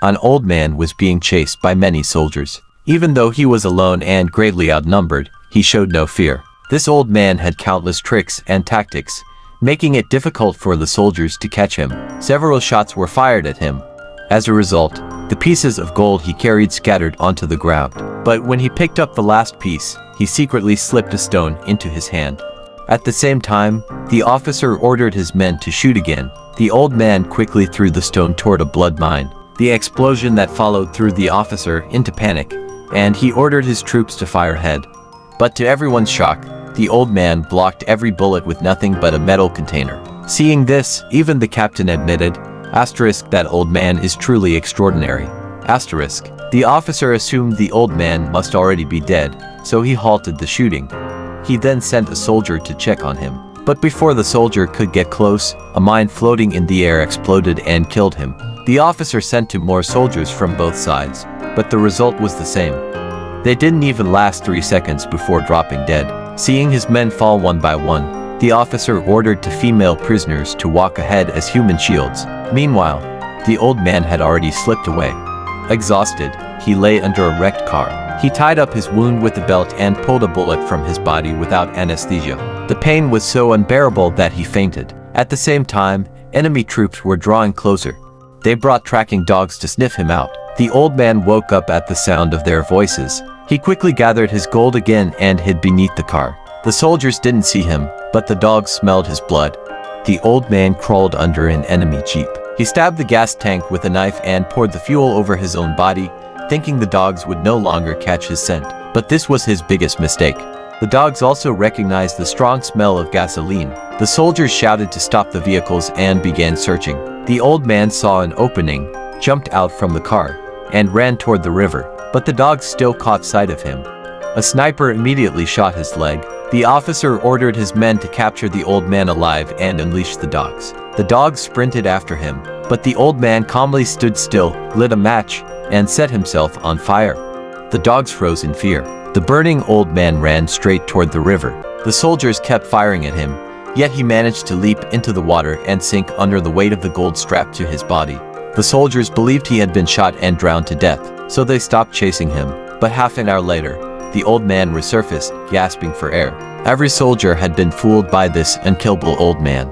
An old man was being chased by many soldiers. Even though he was alone and greatly outnumbered, he showed no fear. This old man had countless tricks and tactics, making it difficult for the soldiers to catch him. Several shots were fired at him. As a result, the pieces of gold he carried scattered onto the ground. But when he picked up the last piece, he secretly slipped a stone into his hand. At the same time, the officer ordered his men to shoot again. The old man quickly threw the stone toward a blood mine. The explosion that followed threw the officer into panic, and he ordered his troops to fire ahead. But to everyone's shock, the old man blocked every bullet with nothing but a metal container. Seeing this, even the captain admitted, that old man is truly extraordinary. The officer assumed the old man must already be dead, so he halted the shooting. He then sent a soldier to check on him. But before the soldier could get close, a mine floating in the air exploded and killed him. The officer sent to more soldiers from both sides, but the result was the same. They didn't even last 3 seconds before dropping dead. Seeing his men fall one by one, the officer ordered the female prisoners to walk ahead as human shields. Meanwhile, the old man had already slipped away. Exhausted, he lay under a wrecked car. He tied up his wound with a belt and pulled a bullet from his body without anesthesia. The pain was so unbearable that he fainted. At the same time, enemy troops were drawing closer. They brought tracking dogs to sniff him out. The old man woke up at the sound of their voices. He quickly gathered his gold again and hid beneath the car. The soldiers didn't see him, but the dogs smelled his blood. The old man crawled under an enemy jeep. He stabbed the gas tank with a knife and poured the fuel over his own body, thinking the dogs would no longer catch his scent. But this was his biggest mistake. The dogs also recognized the strong smell of gasoline. The soldiers shouted to stop the vehicles and began searching. The old man saw an opening, jumped out from the car, and ran toward the river, but the dogs still caught sight of him. A sniper immediately shot his leg. The officer ordered his men to capture the old man alive and unleash the dogs. The dogs sprinted after him, but the old man calmly stood still, lit a match, and set himself on fire. The dogs froze in fear. The burning old man ran straight toward the river. The soldiers kept firing at him, yet he managed to leap into the water and sink under the weight of the gold strapped to his body. The soldiers believed he had been shot and drowned to death, so they stopped chasing him. But half an hour later, the old man resurfaced, gasping for air. Every soldier had been fooled by this unkillable old man.